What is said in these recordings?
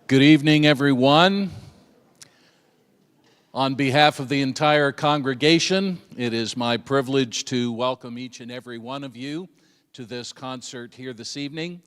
Good evening, everyone. On behalf of the entire congregation, it is my privilege to welcome each and every one of you to this concert here this evening.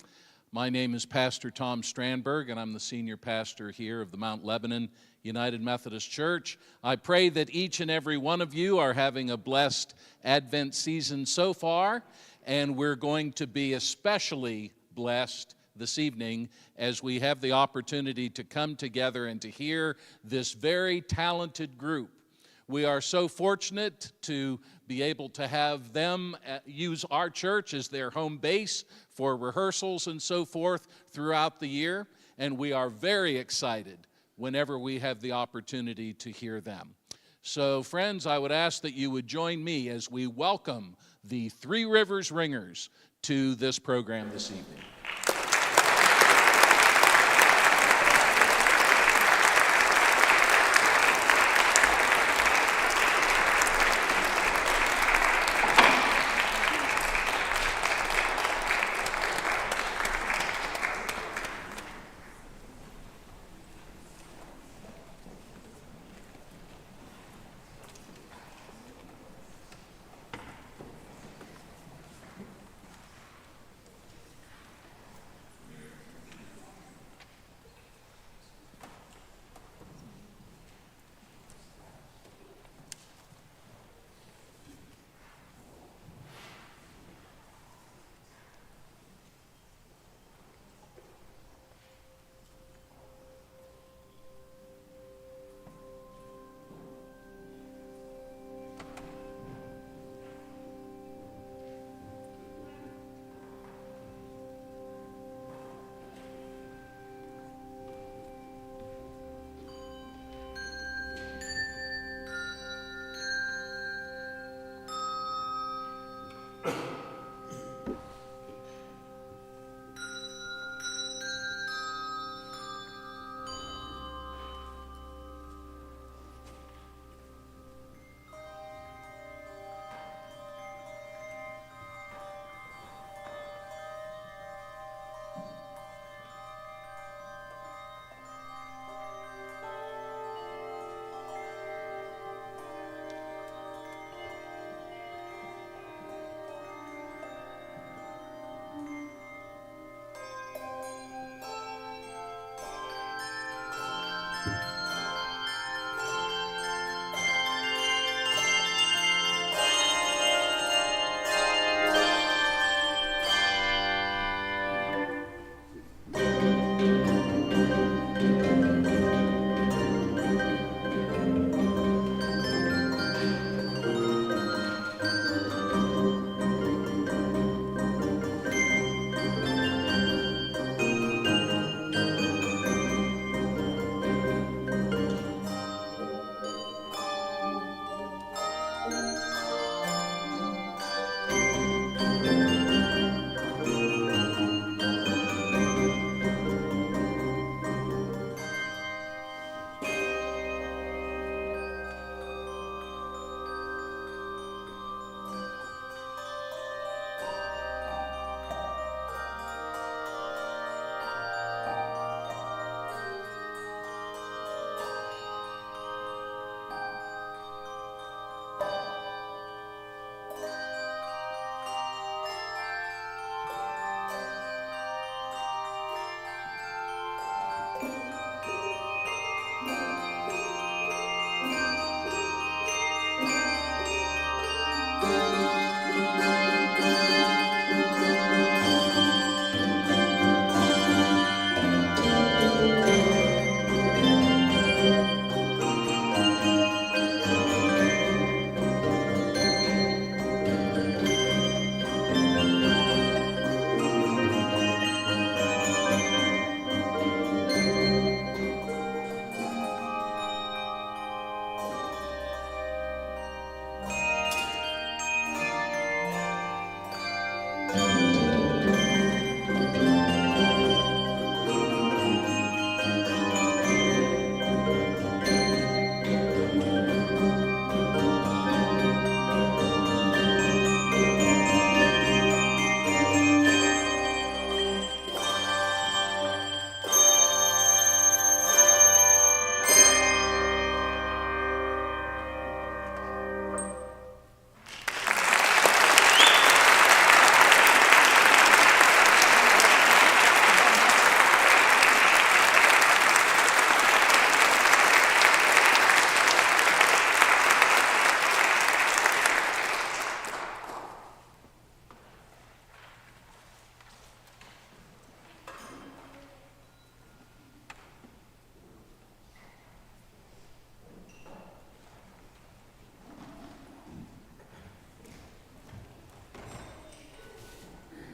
My name is Pastor Tom Strandberg, and I'm the senior pastor here of the Mount Lebanon United Methodist Church. I pray that each and every one of you are having a blessed Advent season so far, and we're going to be especially blessed this evening as we have the opportunity to come together and to hear this very talented group. We are so fortunate to be able to have them use our church as their home base for rehearsals and so forth throughout the year, and we are very excited whenever we have the opportunity to hear them. So, friends, I would ask that you would join me as we welcome the Three Rivers Ringers to this program this evening.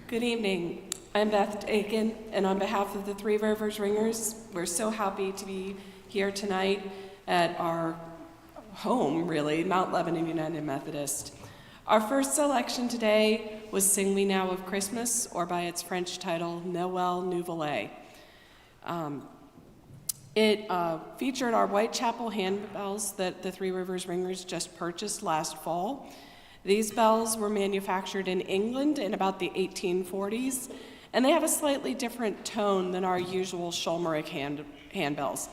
Good evening. I'm Beth Aiken, and on behalf of the Three Rivers Ringers, we're so happy to be here tonight at our home, really, Mount Lebanon United Methodist. Our first selection today was Sing We Now of Christmas, or by its French title, Noël Nouvelet. It featured our Whitechapel handbells that the Three Rivers Ringers just purchased last fall. These bells were manufactured in England in about the 1840s, and they have a slightly different tone than our usual Schulmerich handbells.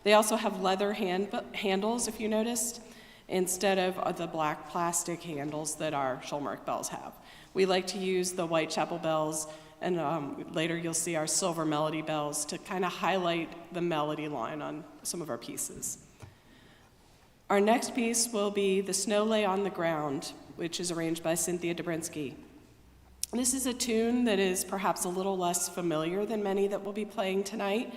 They also have leather handles, if you noticed, instead of the black plastic handles that our Schulmerich bells have. We like to use the Whitechapel bells, and later you'll see our Silver Melody bells to kind of highlight the melody line on some of our pieces. Our next piece will be The Snow Lay on the Ground, which is arranged by Cynthia Dobrinsky. This is a tune that is perhaps a little less familiar than many that we'll be playing tonight,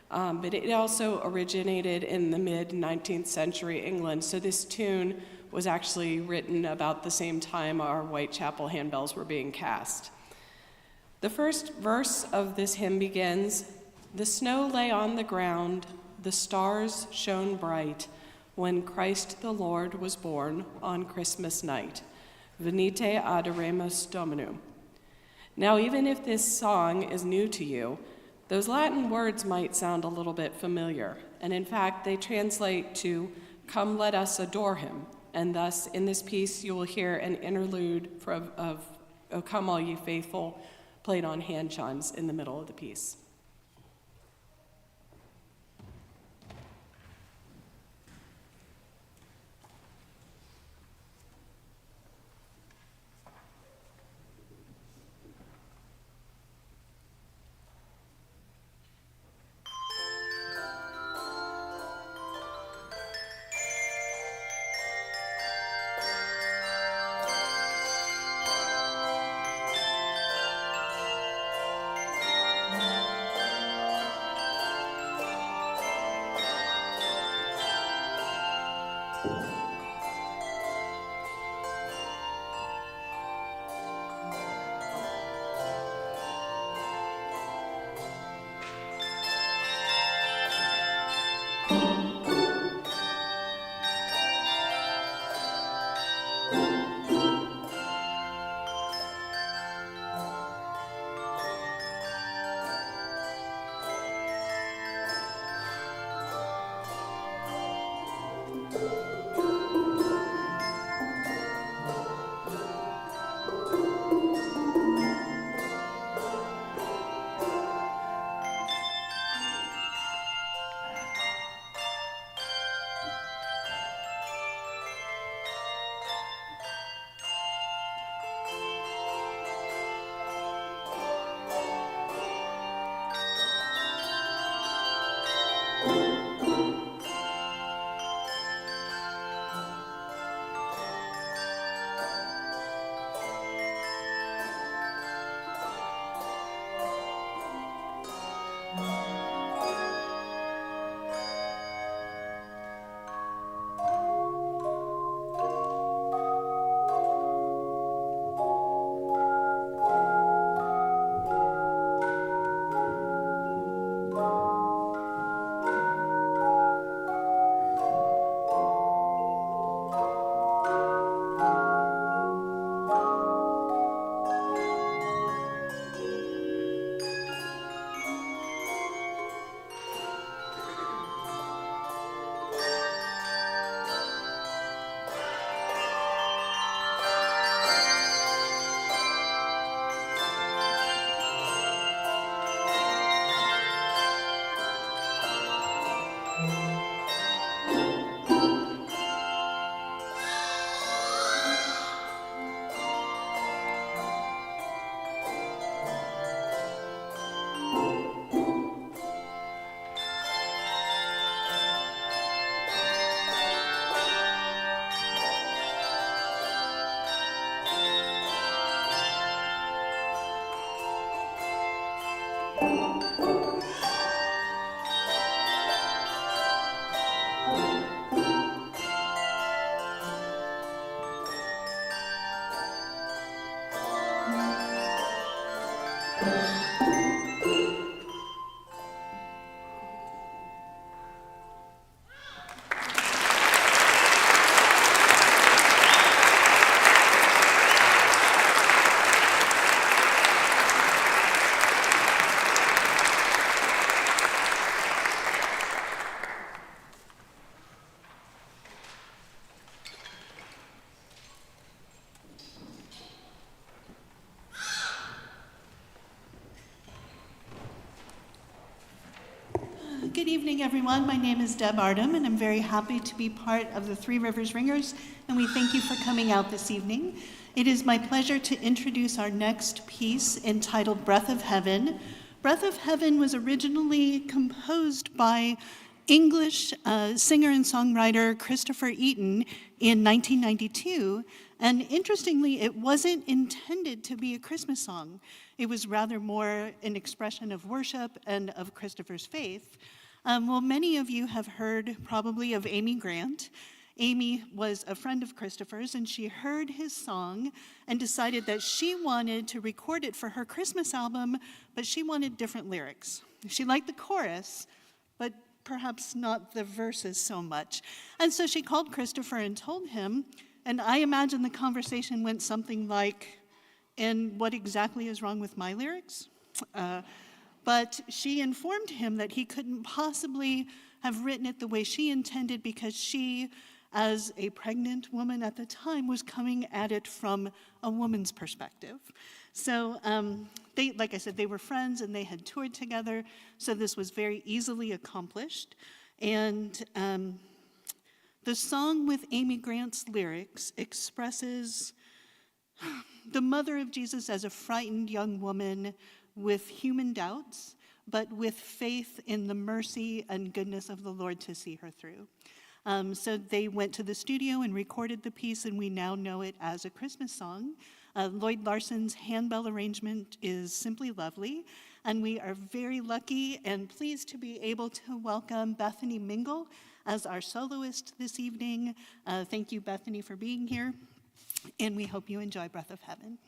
but it also originated in the mid-19th century England, so this tune was actually written about the same time our Whitechapel handbells were being cast. The first verse of this hymn begins, "The snow lay on the ground, the stars shone bright, when Christ the Lord was born on Christmas night. Venite adoremus Dominum." Now, even if this song is new to you, those Latin words might sound a little bit familiar, and in fact, they translate to "Come, let us adore him," and thus, in this piece, you will hear an interlude of "O Come All Ye Faithful," played on hand chimes in the middle of the piece. Good evening, everyone. My name is Deb Ardham, and I'm very happy to be part of the Three Rivers Ringers, and we thank you for coming out this evening. It is my pleasure to introduce our next piece entitled Breath of Heaven. Breath of Heaven was originally composed by English singer and songwriter Christopher Eaton in 1992, and interestingly, it wasn't intended to be a Christmas song. It was rather more an expression of worship and of Christopher's faith. Well, many of you have heard probably of Amy Grant. Amy was a friend of Christopher's, and she heard his song and decided that she wanted to record it for her Christmas album, but she wanted different lyrics. She liked the chorus, but perhaps not the verses so much. And so she called Christopher and told him, and I imagine the conversation went something like, "And what exactly is wrong with my lyrics?" But she informed him that he couldn't possibly have written it the way she intended because she, as a pregnant woman at the time, was coming at it from a woman's perspective. So they, like I said, they were friends and they had toured together, so this was very easily accomplished. And the song with Amy Grant's lyrics expresses the mother of Jesus as a frightened young woman with human doubts, but with faith in the mercy and goodness of the Lord to see her through. So they went to the studio and recorded the piece, and we now know it as a Christmas song. Lloyd Larson's handbell arrangement is simply lovely, and we are very lucky and pleased to be able to welcome Bethany Mingle as our soloist this evening. Thank you, Bethany, for being here, and we hope you enjoy Breath of Heaven.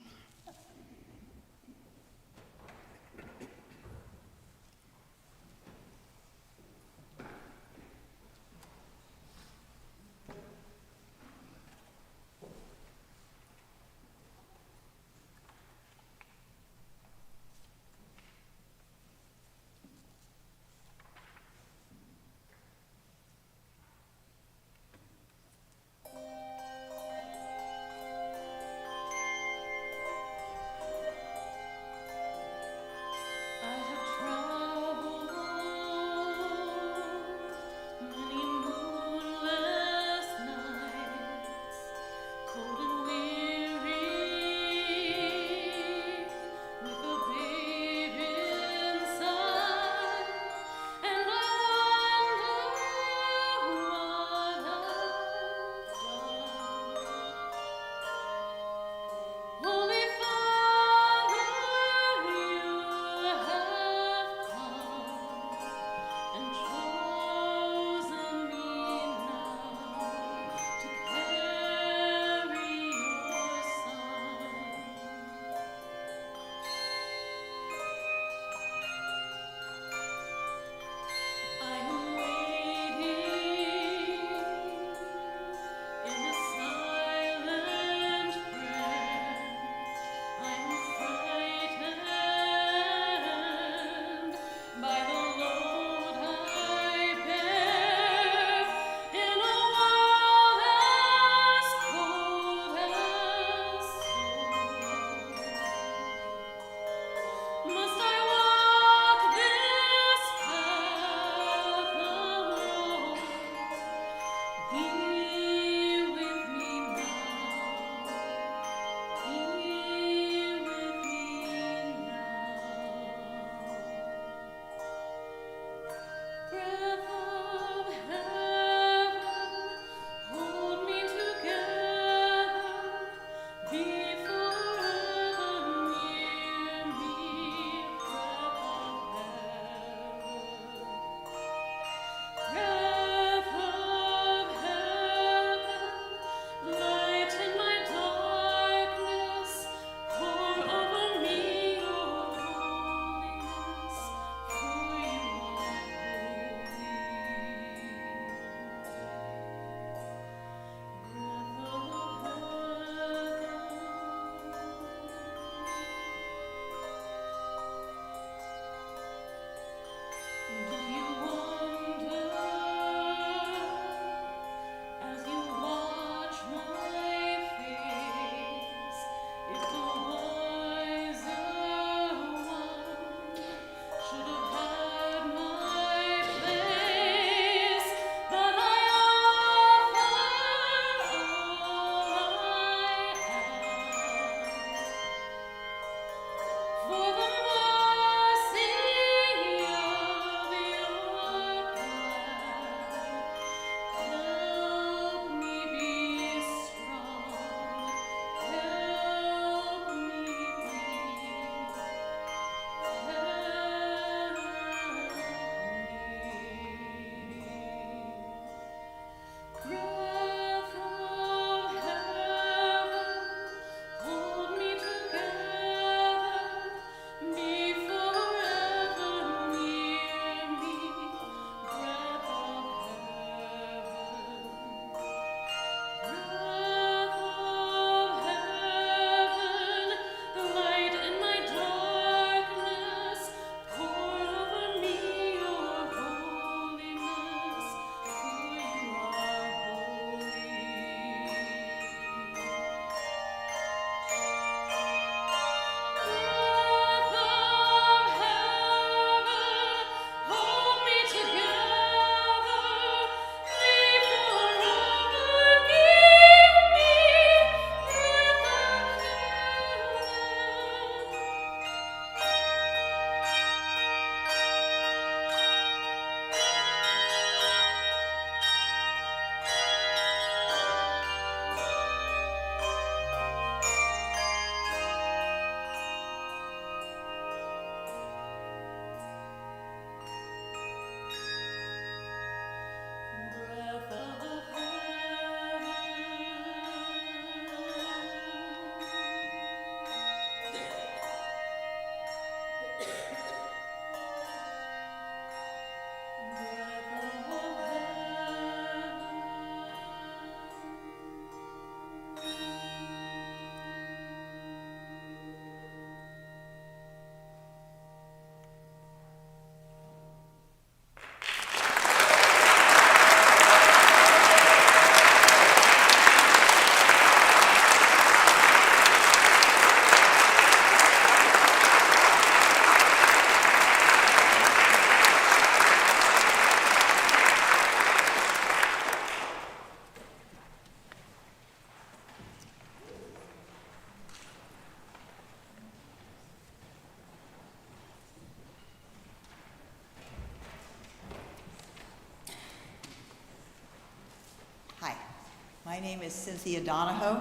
My name is Cynthia Donahoe,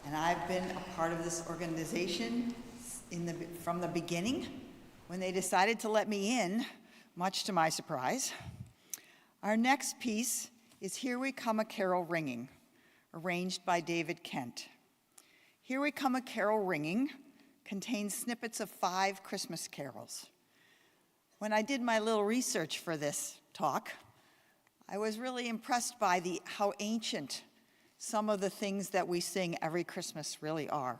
and I've been a part of this organization from the beginning when they decided to let me in, much to my surprise. Our next piece is Here We Come a Carol Ringing, arranged by David Kent. Here We Come a Carol Ringing contains snippets of 5 Christmas carols. When I did my little research for this talk, I was really impressed by how ancient some of the things that we sing every Christmas really are.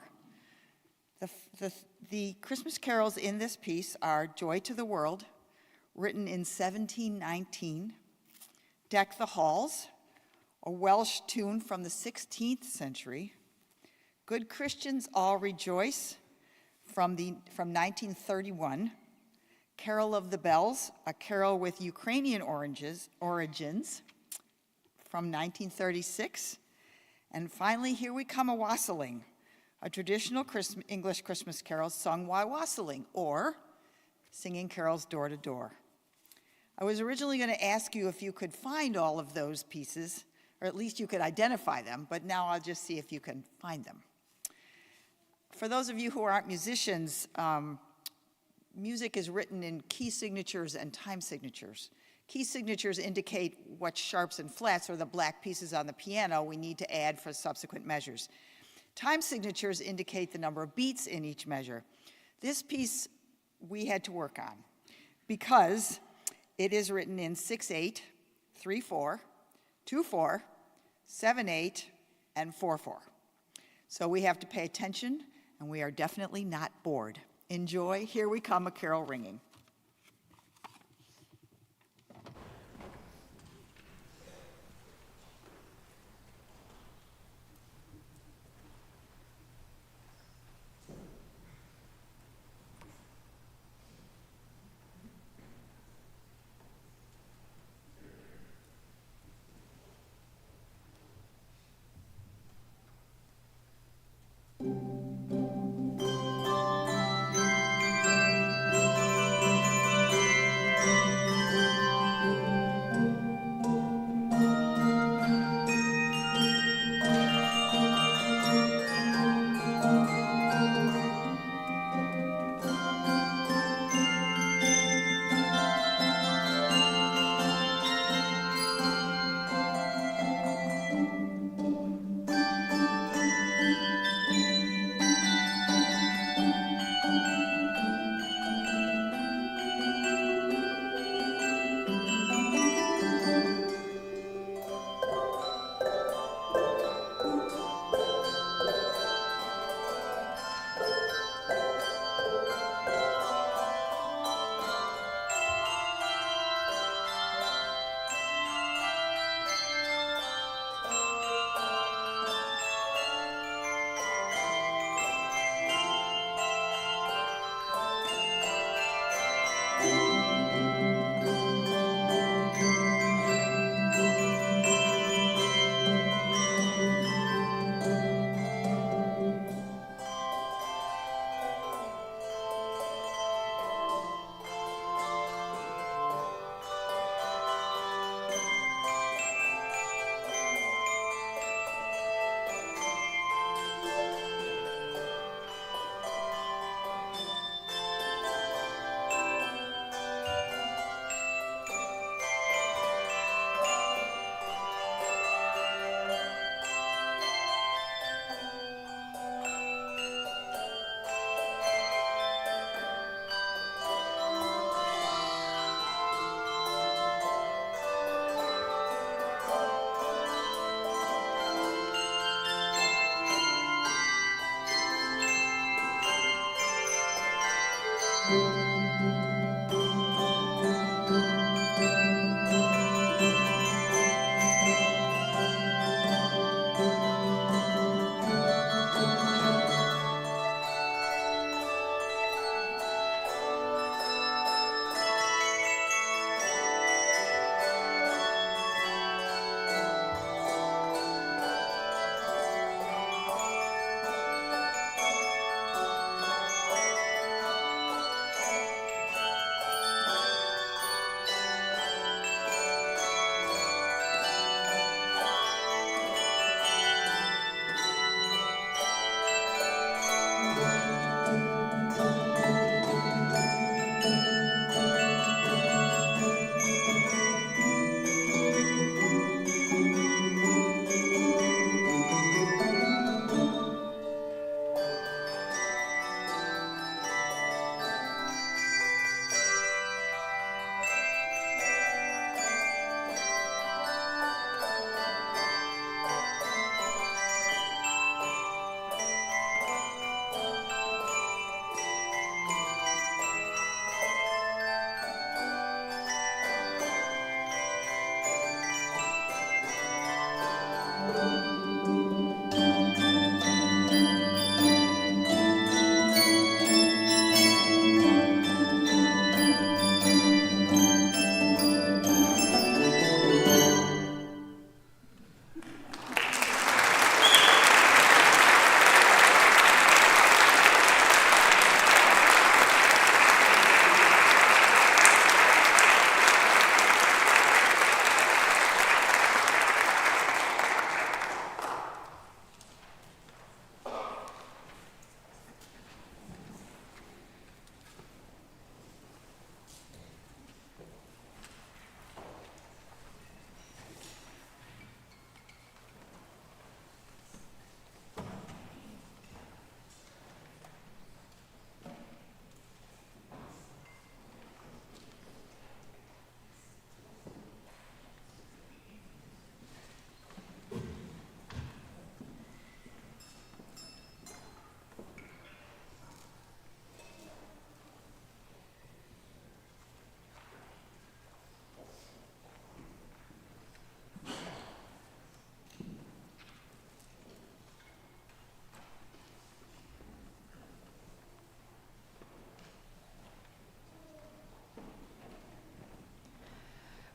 The Christmas carols in this piece are Joy to the World, written in 1719, Deck the Halls, a Welsh tune from the 16th century, Good Christians All Rejoice from 1931, Carol of the Bells, a carol with Ukrainian origins from 1936, and finally, Here We Come a Wassailing, a traditional English Christmas carol sung while wassailing, or singing carols door to door. I was originally going to ask you if you could find all of those pieces, or at least you could identify them, but now I'll just see if you can find them. For those of you who aren't musicians, music is written in key signatures and time signatures. Key signatures indicate what sharps and flats, or the black pieces on the piano, we need to add for subsequent measures. Time signatures indicate the number of beats in each measure. This piece we had to work on because it is written in 6/8, 3/4, 2/4, 7/8, and 4/4. So we have to pay attention, and we are definitely not bored. Enjoy Here We Come a Carol Ringing.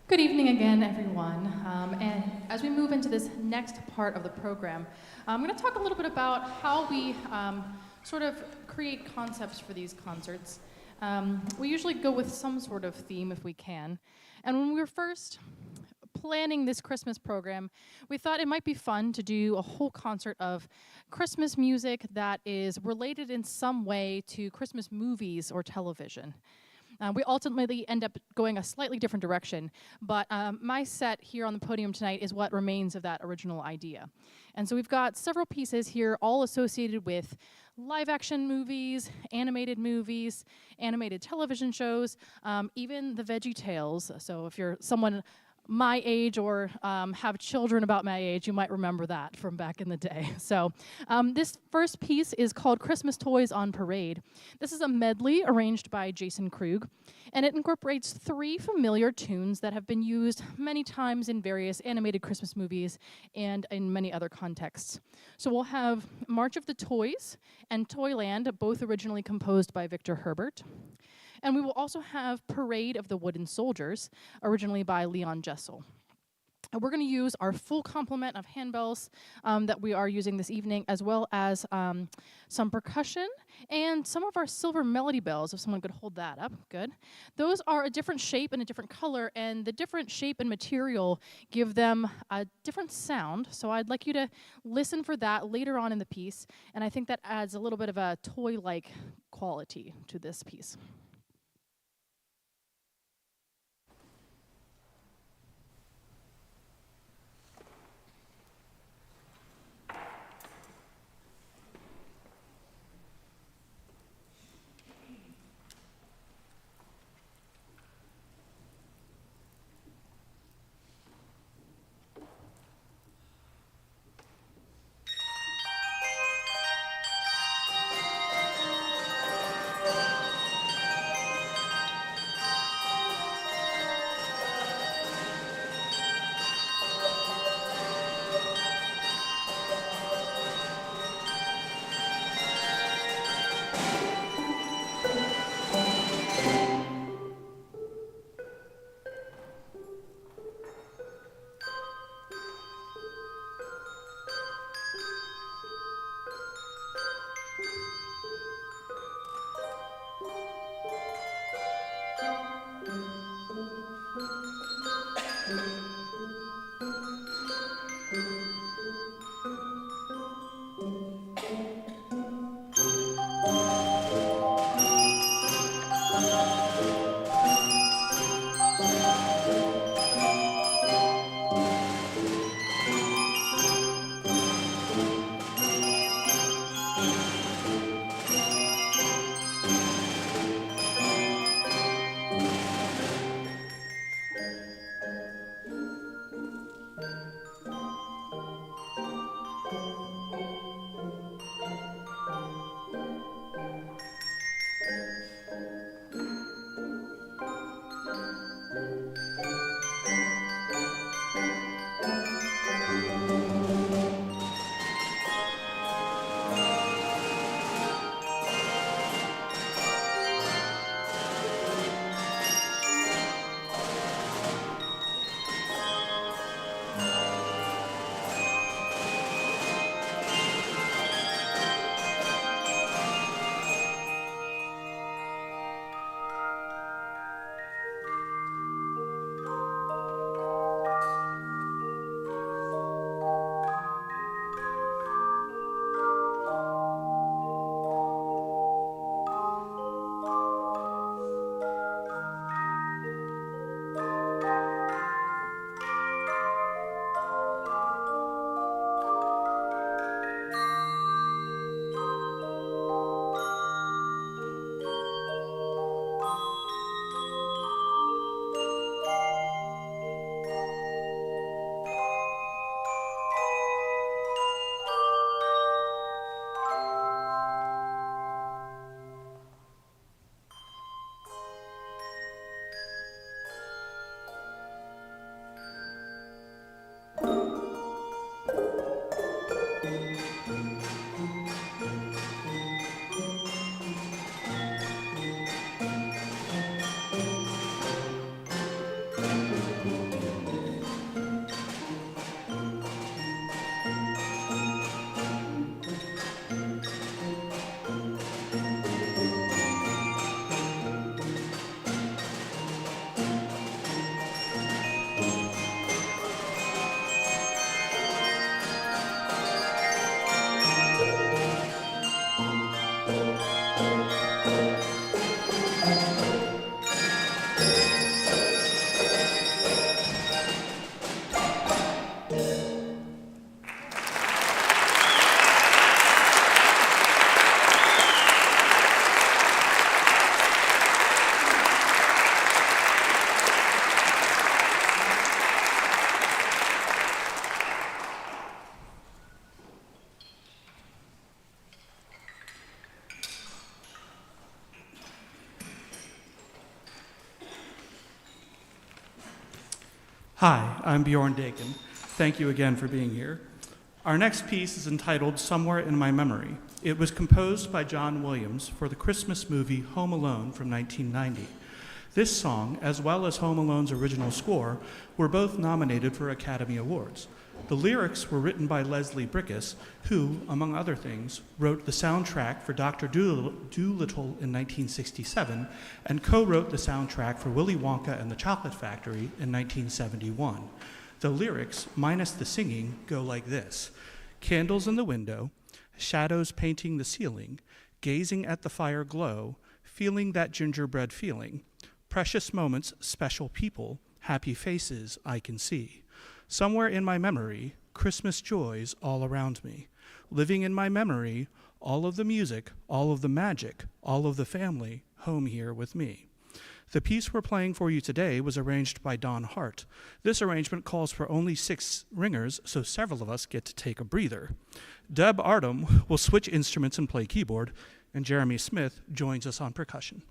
Good evening again, everyone. And as we move into this next part of the program, I'm going to talk a little bit about how we sort of create concepts for these concerts. We usually go with some sort of theme if we can. And when we were first planning this Christmas program, we thought it might be fun to do a whole concert of Christmas music that is related in some way to Christmas movies or television. We ultimately end up going a slightly different direction, but my set here on the podium tonight is what remains of that original idea. And so we've got several pieces here, all associated with live action movies, animated television shows, even the Veggie Tales. So if you're someone my age or have children about my age, you might remember that from back in the day. So this first piece is called Christmas Toys on Parade. This is a medley arranged by Jason Krug, and it incorporates 3 familiar tunes that have been used many times in various animated Christmas movies and in many other contexts. So we'll have March of the Toys and Toyland, both originally composed by Victor Herbert. And we will also have Parade of the Wooden Soldiers, originally by Leon Jessel. And we're going to use our full complement of handbells that we are using this evening, as well as some percussion and some of our silver melody bells, if someone could hold that up. Good. Those are a different shape and a different color, and the different shape and material give them a different sound. So I'd like you to listen for that later on in the piece, and I think that adds a little bit of a toy-like quality to this piece. Hi, I'm Bjorn Dakin. Thank you again for being here. Our next piece is entitled Somewhere in My Memory. It was composed by John Williams for the Christmas movie Home Alone from 1990. This song, as well as Home Alone's original score, were both nominated for Academy Awards. The lyrics were written by Leslie Bricusse, who, among other things, wrote the soundtrack for Dr. Dolittle in 1967 and co-wrote the soundtrack for Willy Wonka and the Chocolate Factory in 1971. The lyrics, minus the singing, go like this: candles in the window, shadows painting the ceiling, gazing at the fire glow, feeling that gingerbread feeling, precious moments, special people, happy faces I can see. Somewhere in my memory, Christmas joys all around me. Living in my memory, all of the music, all of the magic, all of the family, home here with me. The piece we're playing for you today was arranged by Don Hart. This arrangement calls for only 6 ringers, so several of us get to take a breather. Deb Artem will switch instruments and play keyboard, and Jeremy Smith joins us on percussion.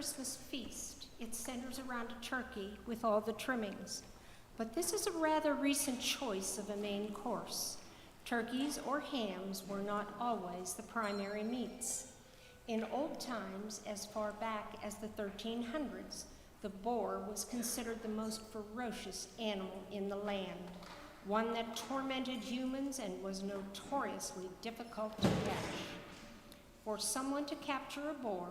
Christmas feast. It centers around a turkey with all the trimmings. But this is a rather recent choice of a main course. Turkeys or hams were not always the primary meats. In old times, as far back as the 1300s, the boar was considered the most ferocious animal in the land, one that tormented humans and was notoriously difficult to catch. For someone to capture a boar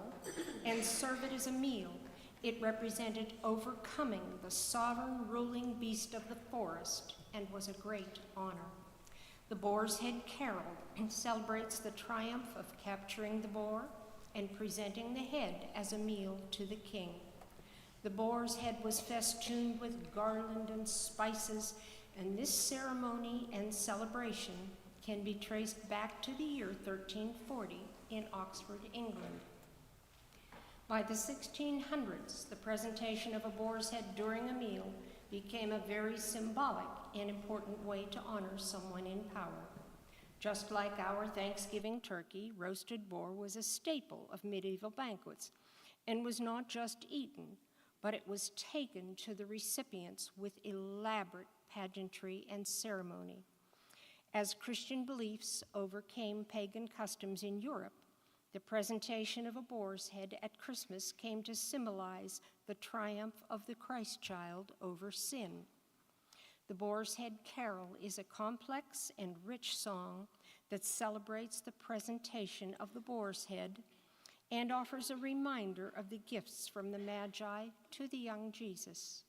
and serve it as a meal, it represented overcoming the sovereign ruling beast of the forest and was a great honor. The Boar's Head Carol celebrates the triumph of capturing the boar and presenting the head as a meal to the king. The boar's head was festooned with garland and spices, and this ceremony and celebration can be traced back to the year 1340 in Oxford, England. By the 1600s, the presentation of a boar's head during a meal became a very symbolic and important way to honor someone in power. Just like our Thanksgiving turkey, roasted boar was a staple of medieval banquets and was not just eaten, but it was taken to the recipients with elaborate pageantry and ceremony. As Christian beliefs overcame pagan customs in Europe, the presentation of a boar's head at Christmas came to symbolize the triumph of the Christ child over sin. The Boar's Head Carol is a complex and rich song that celebrates the presentation of the boar's head and offers a reminder of the gifts from the Magi to the young Jesus.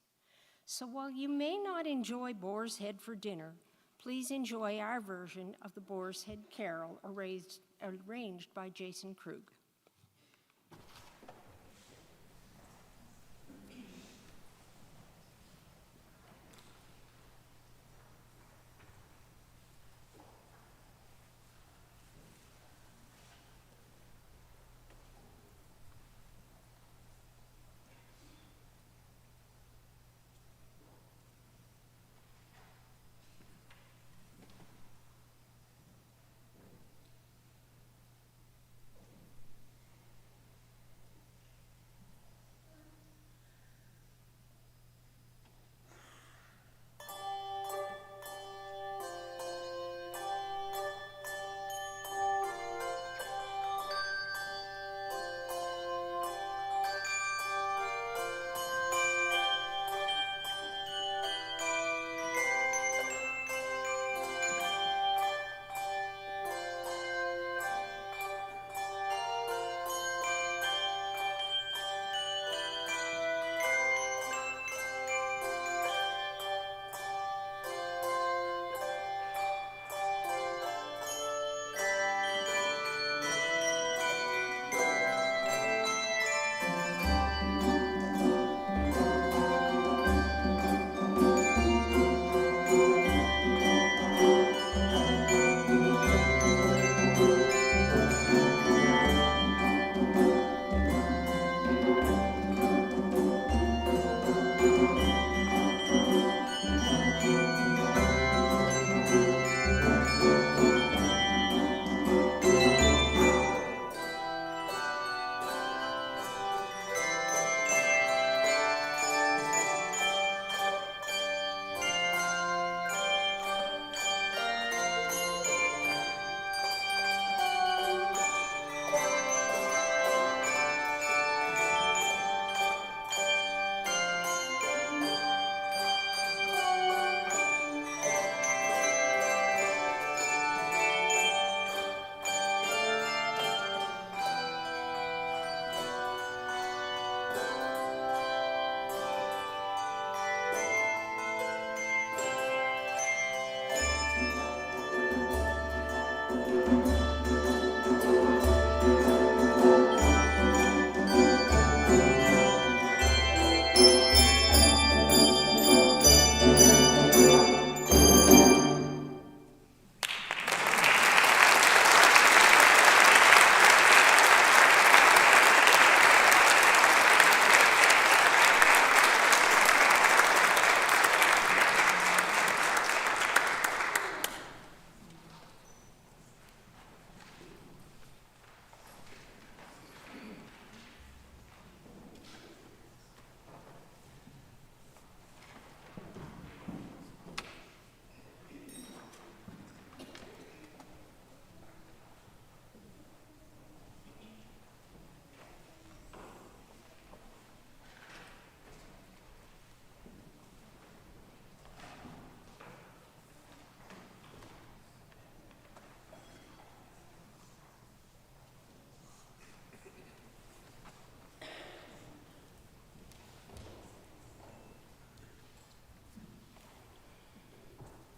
So while you may not enjoy boar's head for dinner, please enjoy our version of the Boar's Head Carol arranged by Jason Krug.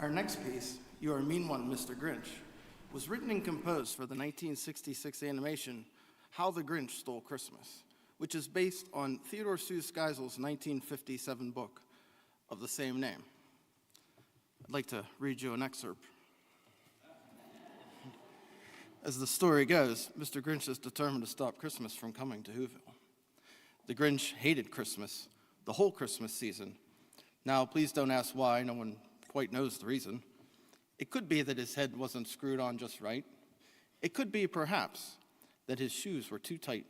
Our next piece, You Are a Mean One, Mr. Grinch, was written and composed for the 1966 animation How the Grinch Stole Christmas, which is based on Theodore Seuss Geisel's 1957 book of the same name. I'd like to read you an excerpt. As the story goes, Mr. Grinch is determined to stop Christmas from coming to Whoville. The Grinch hated Christmas, the whole Christmas season. Now, please don't ask why, no one quite knows the reason. It could be that his head wasn't screwed on just right. It could be, perhaps, that his shoes were too tight.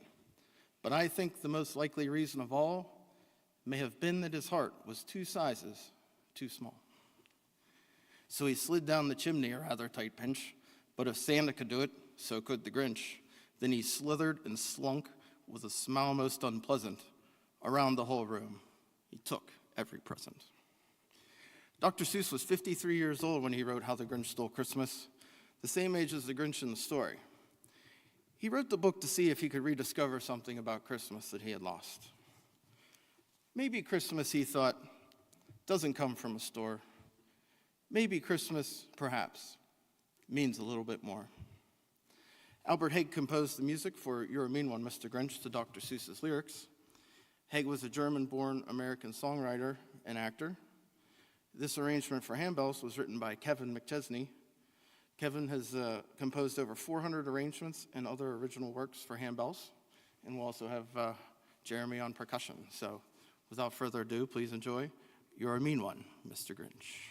But I think the most likely reason of all may have been that his heart was 2 sizes too small. So he slid down the chimney a rather tight pinch, but if Santa could do it, so could the Grinch. Then he slithered and slunk with a smile most unpleasant around the whole room. He took every present. Dr. Seuss was 53 years old when he wrote How the Grinch Stole Christmas, the same age as the Grinch in the story. He wrote the book to see if he could rediscover something about Christmas that he had lost. Maybe Christmas, he thought, doesn't come from a store. Maybe Christmas, perhaps, means a little bit more. Albert Haig composed the music for You're a Mean One, Mr. Grinch to Dr. Seuss's lyrics. Haig was a German-born American songwriter and actor. This arrangement for handbells was written by Kevin McChesney. Kevin has composed over 400 arrangements and other original works for handbells, and we'll also have Jeremy on percussion. So without further ado, please enjoy You're a Mean One, Mr. Grinch.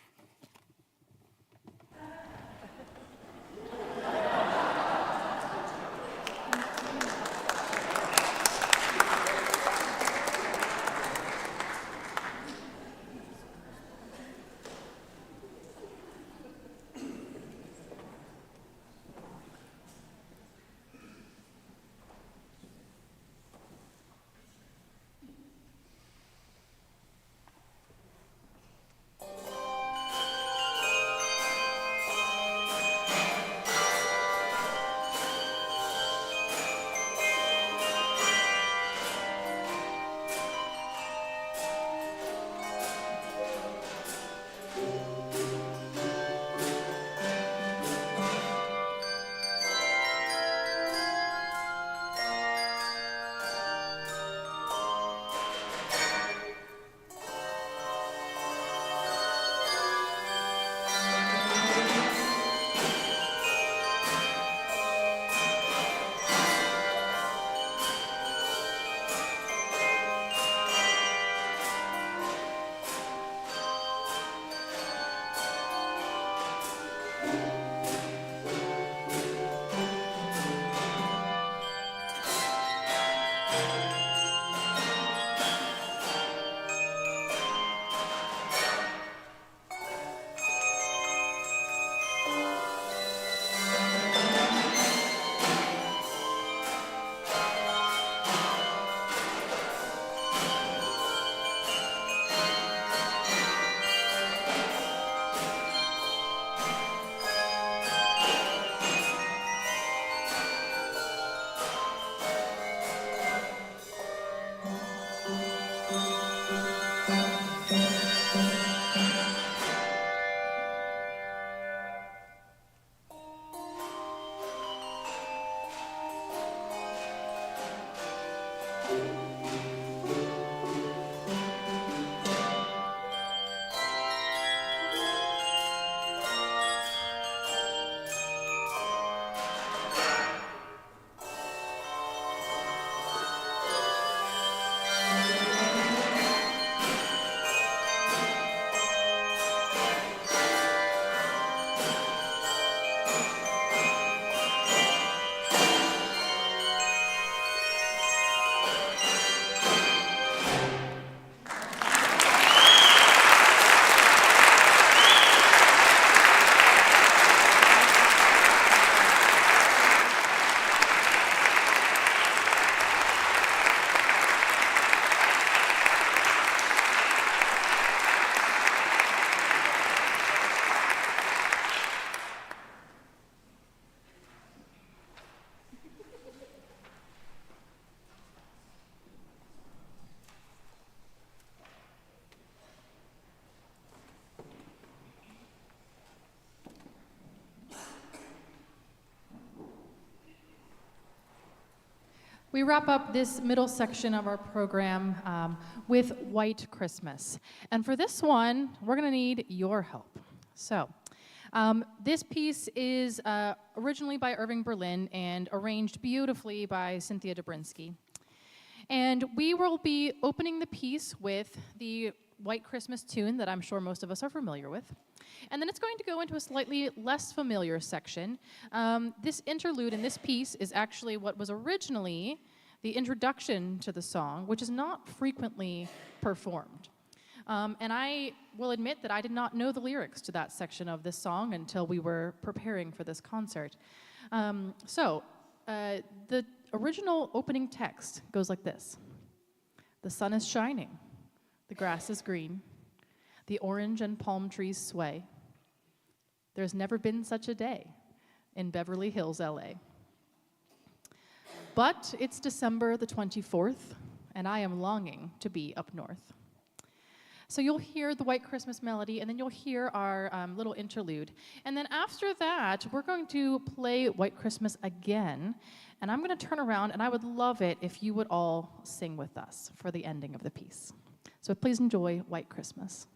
We wrap up this middle section of our program with White Christmas. And for this one, we're going to need your help. So, this piece is originally by Irving Berlin and arranged beautifully by Cynthia Dobrinsky. And we will be opening the piece with the White Christmas tune that I'm sure most of us are familiar with. And then it's going to go into a slightly less familiar section. This interlude in this piece is actually what was originally the introduction to the song, which is not frequently performed. And I will admit that I did not know the lyrics to that section of this song until we were preparing for this concert. The original opening text goes like this. The sun is shining, the grass is green, the orange and palm trees sway. There's never been such a day in Beverly Hills, LA. But it's December the 24th, and I am longing to be up north. So you'll hear the White Christmas melody, and then you'll hear our little interlude. And then after that, we're going to play White Christmas again, and I'm going to turn around, and I would love it if you would all sing with us for the ending of the piece. So please enjoy White Christmas.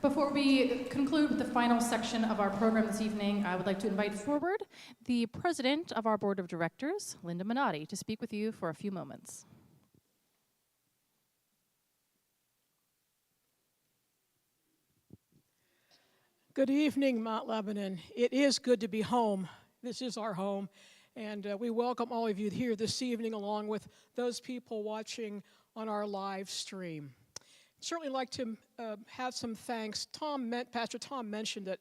Before we conclude with the final section of our program this evening, I would like to invite forward the president of our board of directors, Linda Minotti, to speak with you for a few moments. Good evening, Mount Lebanon. It is good to be home. This is our home, and we welcome all of you here this evening, along with those people watching on our live stream. Certainly like to have some thanks. Pastor Tom mentioned that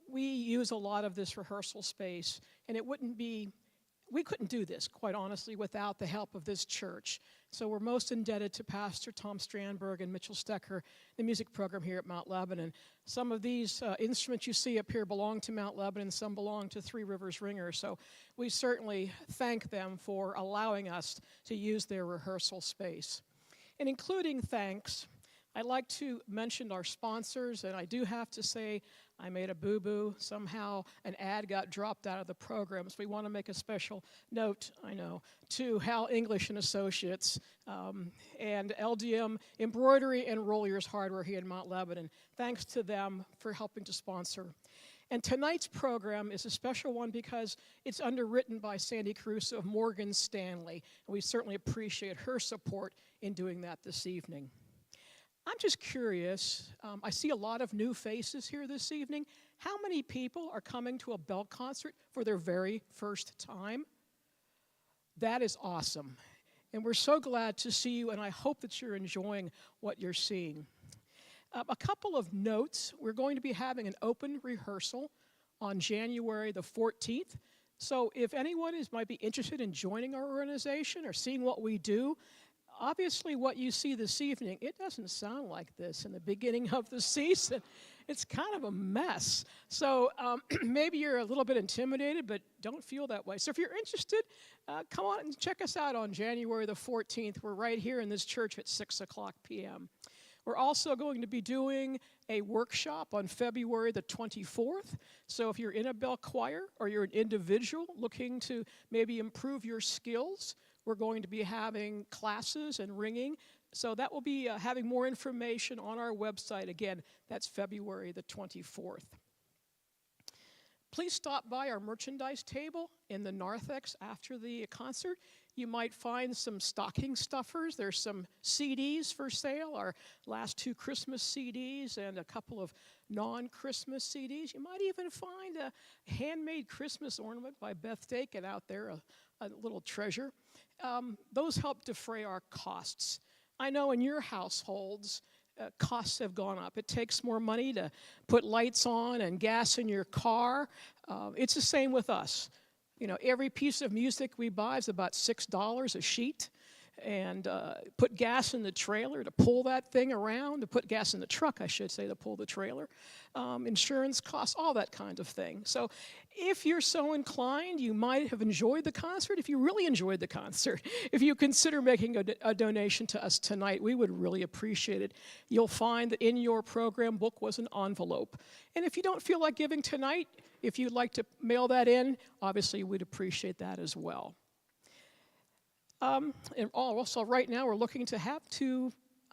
we use a lot of this rehearsal space, and we couldn't do this, quite honestly, without the help of this church. So we're most indebted to Pastor Tom Strandberg and Mitchell Stecker, the music program here at Mount Lebanon. Some of these instruments you see up here belong to Mount Lebanon, some belong to Three Rivers Ringers. So we certainly thank them for allowing us to use their rehearsal space. And including thanks, I'd like to mention our sponsors, and I do have to say I made a boo-boo. Somehow an ad got dropped out of the program, so we want to make a special note, to Hal English and Associates and LDM Embroidery and Rolliers Hardware here in Mount Lebanon. Thanks to them for helping to sponsor. And tonight's program is a special one because it's underwritten by Sandy Caruso of Morgan Stanley, and we certainly appreciate her support in doing that this evening. I'm just curious, I see a lot of new faces here this evening. How many people are coming to a Bell concert for their very first time? That is awesome. And we're so glad to see you, and I hope that you're enjoying what you're seeing. A couple of notes. We're going to be having an open rehearsal on January the 14th. So if anyone might be interested in joining our organization or seeing what we do, obviously what you see this evening, it doesn't sound like this in the beginning of the season. It's kind of a mess. So maybe you're a little bit intimidated, but don't feel that way. So if you're interested, come on and check us out on January the 14th. We're right here in this church at 6 o'clock p.m. We're also going to be doing a workshop on February the 24th. So if you're in a Bell choir or you're an individual looking to maybe improve your skills, we're going to be having classes and ringing. So that will be having more information on our website. Again, that's February the 24th. Please stop by our merchandise table in the narthex after the concert. You might find some stocking stuffers. There's some CDs for sale, our last 2 Christmas CDs and a couple of non-Christmas CDs. You might even find a handmade Christmas ornament by Beth Dakin out there, a little treasure. Those help defray our costs. I know in your households, costs have gone up. It takes more money to put lights on and gas in your car. It's the same with us. Every piece of music we buy is about $6 a sheet. And put gas in the trailer to pull that thing around, to put gas in the truck, I should say, to pull the trailer. Insurance costs, all that kind of thing. So if you're so inclined, you might have enjoyed the concert. If you really enjoyed the concert, if you consider making a donation to us tonight, we would really appreciate it. You'll find that in your program book was an envelope. And if you don't feel like giving tonight, if you'd like to mail that in, obviously we'd appreciate that as well. And also right now we're looking to have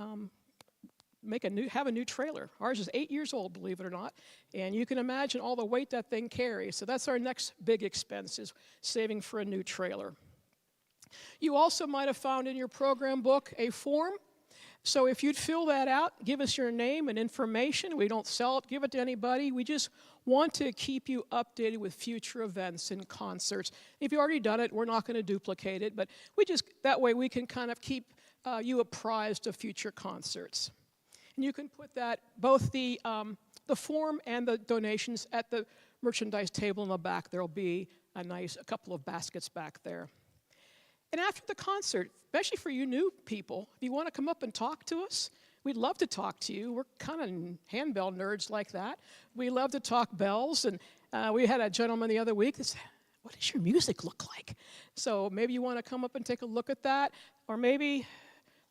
a new trailer. Ours is 8 years old, believe it or not, and you can imagine all the weight that thing carries. So that's our next big expense, is saving for a new trailer. You also might have found in your program book a form. So if you'd fill that out, give us your name and information. We don't sell it, give it to anybody. We just want to keep you updated with future events and concerts. If you've already done it, we're not going to duplicate it, but that way we can kind of keep you apprised of future concerts. And you can put that, both the form and the donations, at the merchandise table in the back. There'll be a couple of baskets back there. And after the concert, especially for you new people, if you want to come up and talk to us, we'd love to talk to you. We're kind of handbell nerds like that. We love to talk bells, and we had a gentleman the other week that said, "What does your music look like?" So maybe you want to come up and take a look at that, or maybe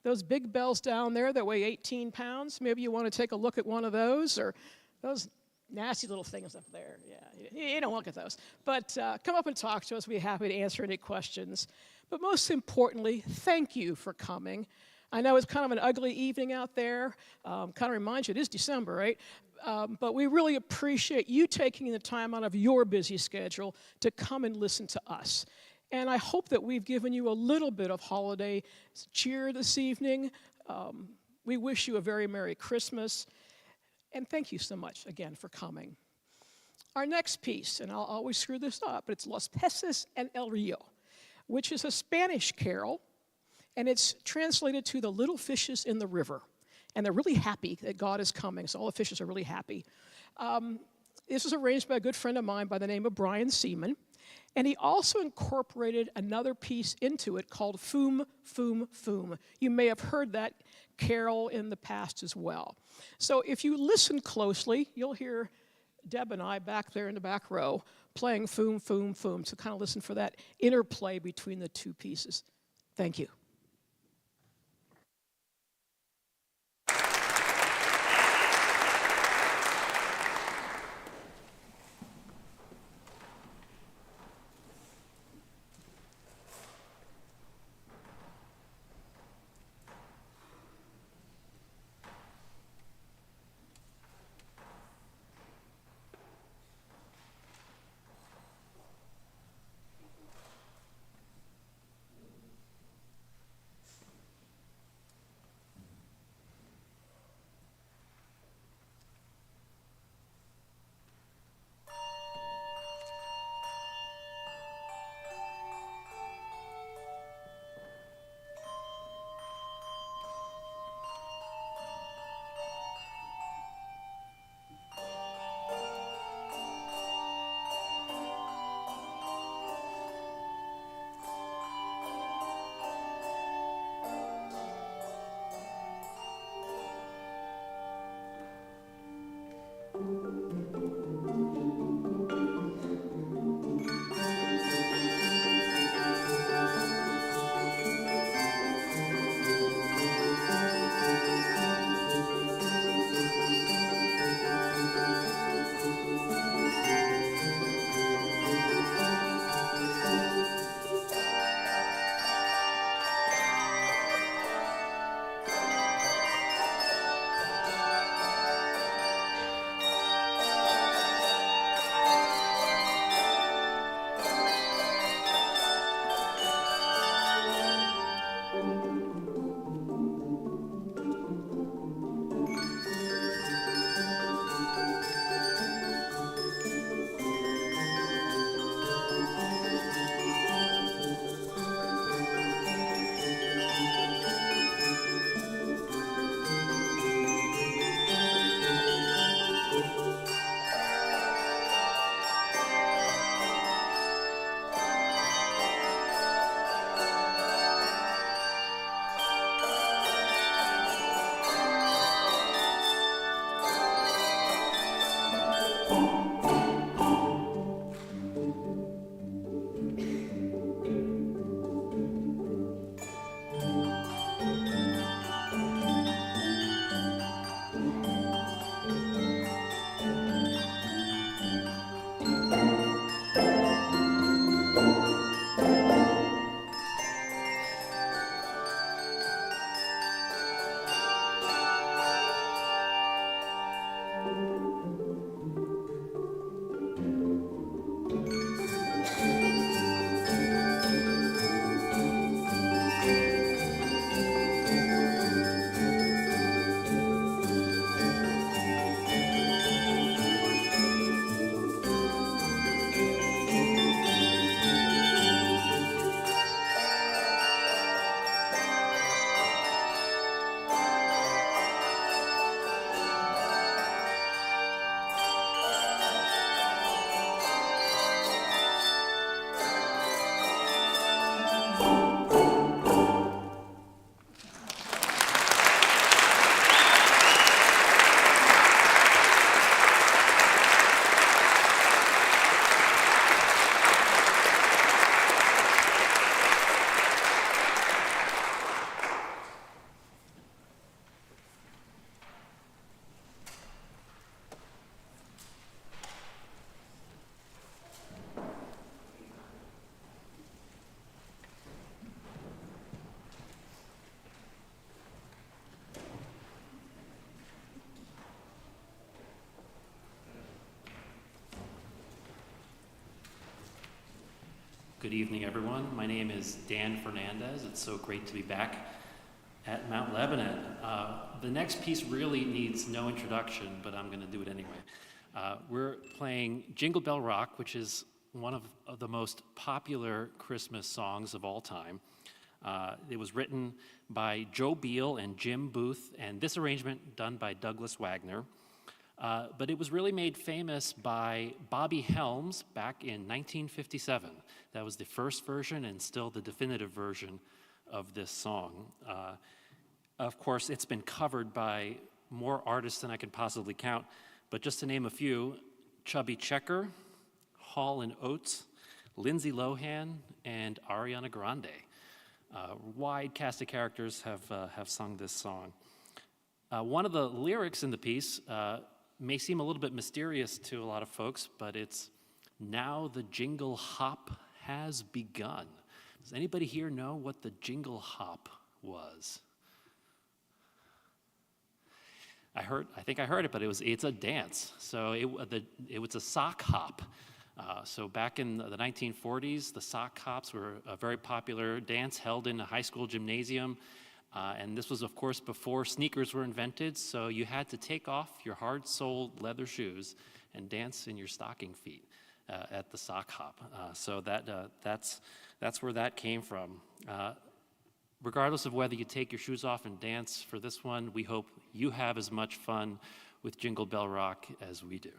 those big bells down there that weigh 18 pounds, maybe you want to take a look at one of those, or those nasty little things up there. Yeah, you don't look at those. But come up and talk to us. We'd be happy to answer any questions. But most importantly, thank you for coming. I know it's kind of an ugly evening out there. Kind of reminds you it is December, right? But we really appreciate you taking the time out of your busy schedule to come and listen to us. And I hope that we've given you a little bit of holiday cheer this evening. We wish you a very Merry Christmas. And thank you so much again for coming. Our next piece, and I'll always screw this up, but it's Los Peces en el Rio, which is a Spanish carol, and it's translated to the little fishes in the river. And they're really happy that God is coming, so all the fishes are really happy. This was arranged by a good friend of mine by the name of Brian Seaman, and he also incorporated another piece into it called Foom, Foom, Foom. You may have heard that carol in the past as well. So if you listen closely, you'll hear Deb and I back there in the back row playing Foom, Foom, Foom. So kind of listen for that interplay between the two pieces. Thank you. Good evening, everyone. My name is Dan Fernandez. It's so great to be back at Mount Lebanon. The next piece really needs no introduction, but I'm going to do it anyway. We're playing Jingle Bell Rock, which is one of the most popular Christmas songs of all time. It was written by Joe Beal and Jim Booth, and this arrangement done by Douglas Wagner. But it was really made famous by Bobby Helms back in 1957. That was the first version and still the definitive version of this song. Of course, it's been covered by more artists than I can possibly count, but just to name a few, Chubby Checker, Hall & Oates, Lindsay Lohan, and Ariana Grande. Wide cast of characters have sung this song. One of the lyrics in the piece may seem a little bit mysterious to a lot of folks, but it's, "Now the jingle hop has begun." Does anybody here know what the jingle hop was? I think I heard it, but it's a dance. So it was a sock hop. So back in the 1940s, the sock hops were a very popular dance held in a high school gymnasium. And this was, of course, before sneakers were invented, so you had to take off your hard-soled leather shoes and dance in your stocking feet at the sock hop. So that's where that came from. Regardless of whether you take your shoes off and dance for this one, we hope you have as much fun with Jingle Bell Rock as we do.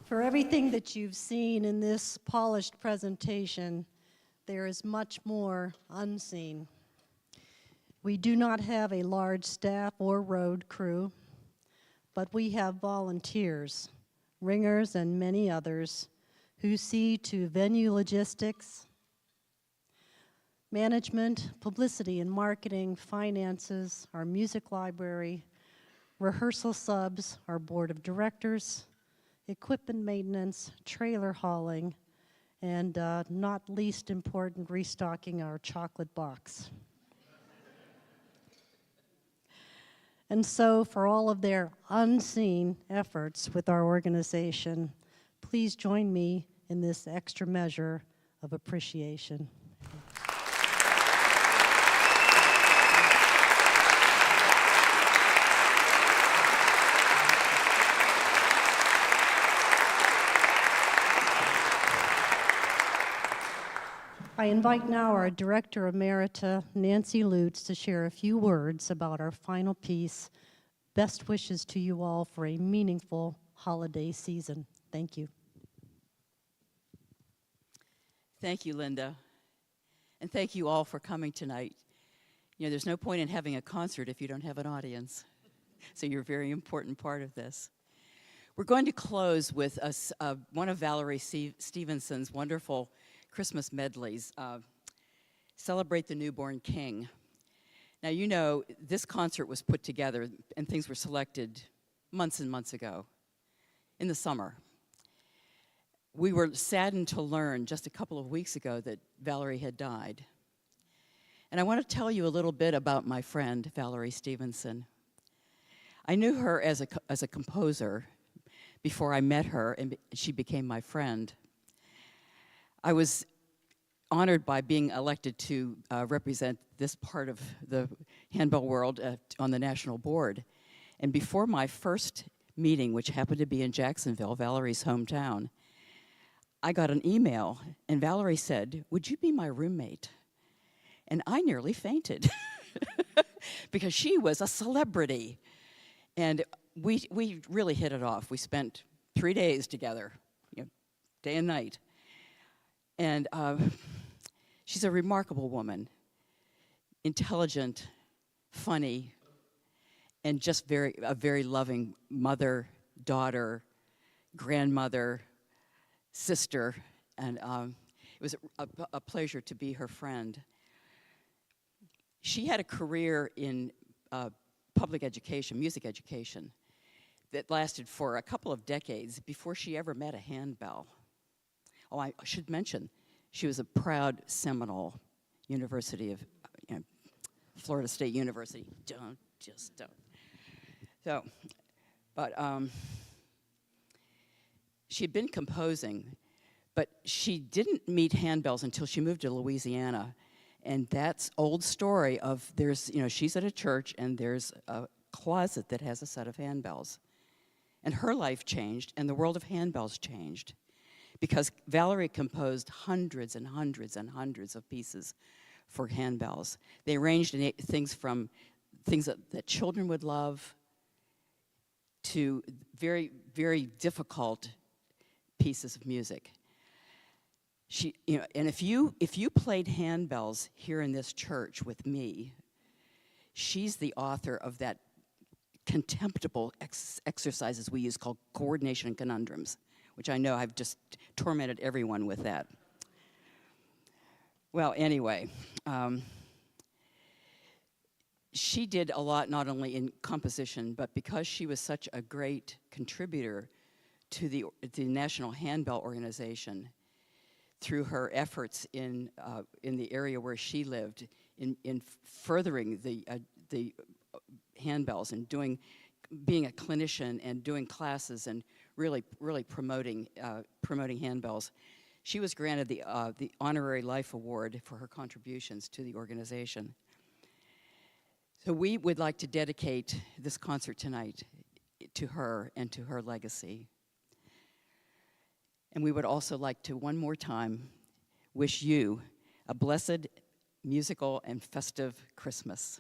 For everything that you've seen in this polished presentation, there is much more unseen. We do not have a large staff or road crew, but we have volunteers, ringers, and many others who see to venue logistics, management, publicity and marketing, finances, our music library, rehearsal subs, our board of directors, equipment maintenance, trailer hauling, and not least important, restocking our chocolate box. And so for all of their unseen efforts with our organization, please join me in this extra measure of appreciation. I invite now our Director Emerita, Nancy Lutz, to share a few words about our final piece. Best wishes to you all for a meaningful holiday season. Thank you. Thank you, Linda. And thank you all for coming tonight. You know, there's no point in having a concert if you don't have an audience. So you're a very important part of this. We're going to close with one of Valerie Stevenson's wonderful Christmas medleys, Celebrate the Newborn King. Now, you know, this concert was put together and things were selected months and months ago in the summer. We were saddened to learn just a couple of weeks ago that Valerie had died. And I want to tell you a little bit about my friend, Valerie Stevenson. I knew her as a composer before I met her, and she became my friend. I was honored by being elected to represent this part of the handbell world on the national board. And before my first meeting, which happened to be in Jacksonville, Valerie's hometown, I got an email, and Valerie said, "Would you be my roommate?" And I nearly fainted because she was a celebrity. And we really hit it off. We spent 3 days together, you know, day and night. And she's a remarkable woman, intelligent, funny, and just a very loving mother, daughter, grandmother, sister, and it was a pleasure to be her friend. She had a career in public education, music education, that lasted for a couple of decades before she ever met a handbell. Oh, I should mention, she was a proud Seminole, University of Florida State University. Don't. So, but she had been composing, but she didn't meet handbells until she moved to Louisiana. And that's old story of she's at a church and there's a closet that has a set of handbells. And her life changed and the world of handbells changed because Valerie composed hundreds and hundreds and hundreds of pieces for handbells. They ranged in things from things that children would love to very, very difficult pieces of music. And if you played handbells here in this church with me, she's the author of that contemptible exercises we use called coordination conundrums, which I know I've just tormented everyone with that. Well, anyway, she did a lot not only in composition, but because she was such a great contributor to the National Handbell Organization, through her efforts in the area where she lived, in furthering the handbells and being a clinician and doing classes and really promoting handbells, she was granted the Honorary Life Award for her contributions to the organization. So we would like to dedicate this concert tonight to her and to her legacy. And we would also like to, one more time, wish you a blessed, musical, and festive Christmas.